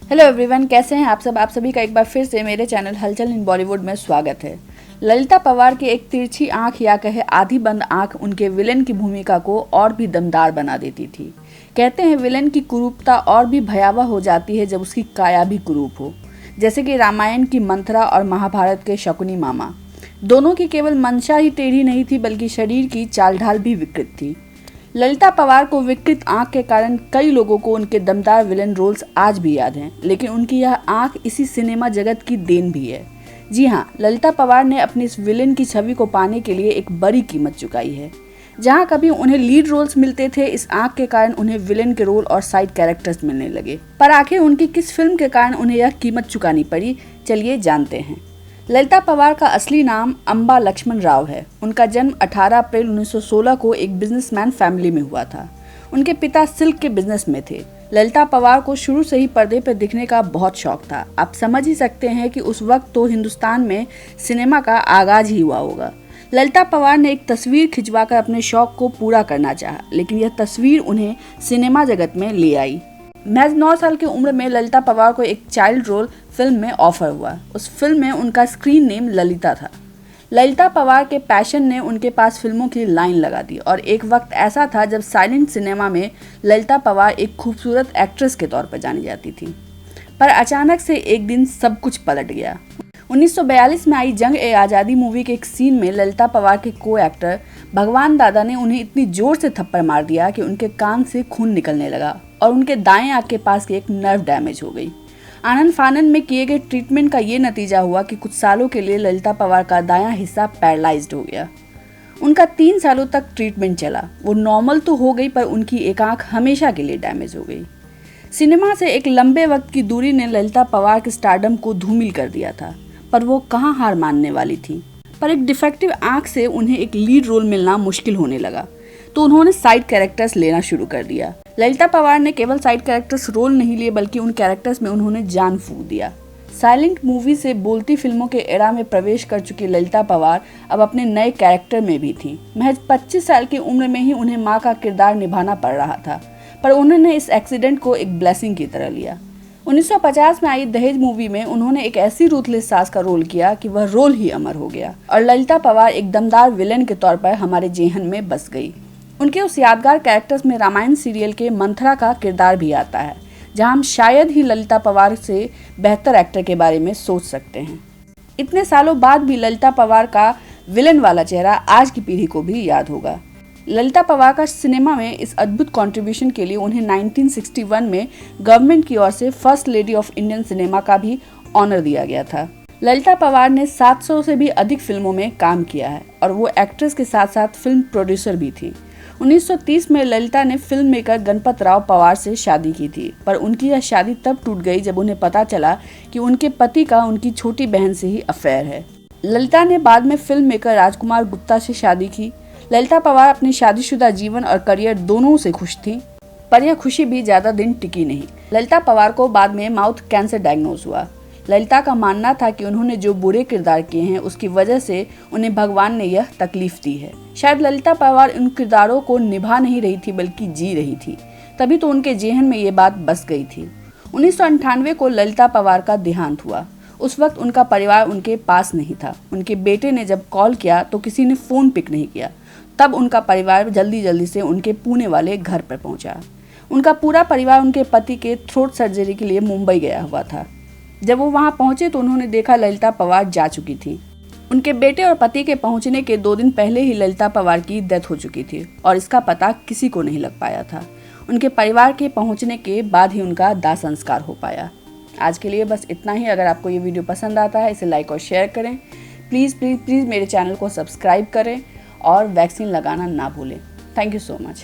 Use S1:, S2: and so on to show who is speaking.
S1: Hello everyone, कैसे हैं आप सब। आप सभी का एक बार फिर से मेरे चैनल हलचल इन बॉलीवुड में स्वागत है। ललिता पवार की एक तिरछी आंख या कहे आधी बंद आंख उनके विलेन की भूमिका को और भी दमदार बना देती थी। कहते हैं विलेन की कुरूपता और भी भयावह हो जाती है जब उसकी काया भी कुरूप हो, जैसे कि रामायण की मंथरा और महाभारत के शकुनी मामा। दोनों की केवल मंशा ही टेढ़ी नहीं थी बल्कि शरीर की चाल ढाल भी विकृत थी। ललिता पवार को विकृत आंख के कारण कई लोगों को उनके दमदार विलेन रोल्स आज भी याद हैं, लेकिन उनकी यह आंख इसी सिनेमा जगत की देन भी है। जी हाँ, ललिता पवार ने अपनी इस विलेन की छवि को पाने के लिए एक बड़ी कीमत चुकाई है। जहाँ कभी उन्हें लीड रोल्स मिलते थे, इस आंख के कारण उन्हें विलेन के रोल और साइड कैरेक्टर्स मिलने लगे। पर आखिर उनकी किस फिल्म के कारण उन्हें यह कीमत चुकानी पड़ी, चलिए जानते हैं। ललिता पवार का असली नाम अंबा लक्ष्मण राव है। उनका जन्म 18 अप्रैल 1916 को एक बिजनेसमैन फैमिली में हुआ था। उनके पिता सिल्क के बिजनेस में थे। ललिता पवार को शुरू से ही पर्दे पर दिखने का बहुत शौक था। आप समझ ही सकते हैं कि उस वक्त तो हिंदुस्तान में सिनेमा का आगाज ही हुआ होगा। ललिता पवार ने एक तस्वीर खिंचवाकर अपने शौक को पूरा करना चाहा, लेकिन यह तस्वीर उन्हें सिनेमा जगत में ले आई। महज 9 साल की उम्र में ललिता पवार को एक चाइल्ड रोल फिल्म में ऑफर हुआ। उस फिल्म में उनका स्क्रीन नेम ललिता था। ललिता पवार के पैशन ने उनके पास फिल्मों की लाइन लगा दी और एक वक्त ऐसा था जब साइलेंट सिनेमा में ललिता पवार एक खूबसूरत एक्ट्रेस के तौर पर जानी जाती थी। पर अचानक से एक दिन सब कुछ पलट गया। 1942 में आई जंग-ए-आज़ादी मूवी के एक सीन में ललिता पवार के को एक्टर भगवान दादा ने उन्हें इतनी जोर से थप्पड़ मार दिया कि उनके कान से खून निकलने लगा और उनके दाएं आंख के पास की एक नर्व डैमेज हो गई। आनन फानन में किए गए ट्रीटमेंट का ये नतीजा हुआ कि कुछ सालों के लिए ललिता पवार का दायां हिस्सा पैरालाइज्ड हो गया। उनका 3 सालों तक ट्रीटमेंट चला। वो नॉर्मल तो हो गई, पर उनकी एक आंख हमेशा के लिए डैमेज हो गई। सिनेमा से एक लंबे वक्त की दूरी ने ललिता पवार के स्टारडम को धूमिल कर दिया था, पर वो कहाँ हार मानने वाली थी। पर एक डिफेक्टिव आंख से उन्हें एक लीड रोल मिलना मुश्किल होने लगा, तो उन्होंने साइड कैरेक्टर्स लेना शुरू कर दिया। ललिता पवार ने केवल साइड कैरेक्टर्स रोल नहीं लिए, बल्कि उन कैरेक्टर्स में उन्होंने जान फूंक दिया। साइलेंट मूवी से बोलती फिल्मों के एरा में प्रवेश कर चुकी ललिता पवार अब अपने नए कैरेक्टर में भी थी। महज 25 साल की उम्र में ही उन्हें माँ का किरदार निभाना पड़ रहा था, पर उन्होंने इस एक्सीडेंट को एक ब्लेसिंग की तरह लिया। 1950 में आई दहेज मूवी में उन्होंने एक ऐसी रूथलेस सास का रोल किया कि वह रोल ही अमर हो गया और ललिता पवार एक दमदार विलेन के तौर पर हमारे जेहन में बस गई। उनके उस यादगार कैरेक्टर्स में रामायण सीरियल के मंथरा का किरदार भी आता है, जहां हम शायद ही ललिता पवार से बेहतर एक्टर के बारे में सोच सकते हैं। इतने सालों बाद भी ललिता पवार का विलेन वाला चेहरा आज की पीढ़ी को भी याद होगा। ललिता पवार का सिनेमा में इस अद्भुत कंट्रीब्यूशन के लिए उन्हें 1961 में गवर्नमेंट की ओर से first lady of Indian cinema का भी ऑनर दिया गया था। ललिता पवार ने 700 से भी अधिक फिल्मों में काम किया है और वो एक्ट्रेस के साथ साथ फिल्म प्रोड्यूसर भी थी। 1930 में ललिता ने फिल्म मेकर गणपत राव पवार से शादी की थी, पर उनकी यह शादी तब टूट गई जब उन्हें पता चला कि उनके पति का उनकी छोटी बहन से ही अफेयर है। ललिता ने बाद में फिल्म मेकर राजकुमार गुप्ता से शादी की। ललिता पवार अपनी शादीशुदा जीवन और करियर दोनों से खुश थी, पर यह खुशी भी ज्यादा दिन टिकी नहीं। ललिता पवार को बाद में माउथ कैंसर डायग्नोज हुआ। ललिता का मानना था कि उन्होंने जो बुरे किरदार किए हैं उसकी वजह से उन्हें भगवान ने यह तकलीफ दी है। शायद ललिता पवार उन किरदारों को निभा नहीं रही थी बल्कि जी रही थी, तभी तो उनके जेहन में ये बात बस गई थी। 1998 को ललिता पवार का देहांत हुआ। उस वक्त उनका परिवार उनके पास नहीं था। उनके बेटे ने जब कॉल किया तो किसी ने फोन पिक नहीं किया। तब उनका परिवार जल्दी से उनके पुणे वाले घर पर पहुंचा। उनका पूरा परिवार उनके पति के थ्रोट सर्जरी के लिए मुंबई गया हुआ था। जब वो वहां पहुंचे तो उन्होंने देखा ललिता पवार जा चुकी थी। उनके बेटे और पति के पहुंचने के 2 दिन पहले ही ललिता पवार की डेथ हो चुकी थी और इसका पता किसी को नहीं लग पाया था। उनके परिवार के पहुंचने के बाद ही उनका दाह संस्कार हो पाया। आज के लिए बस इतना ही। अगर आपको ये वीडियो पसंद आता है इसे लाइक और शेयर करें। प्लीज़ मेरे चैनल को सब्सक्राइब करें और वैक्सीन लगाना ना भूलें। Thank you so much.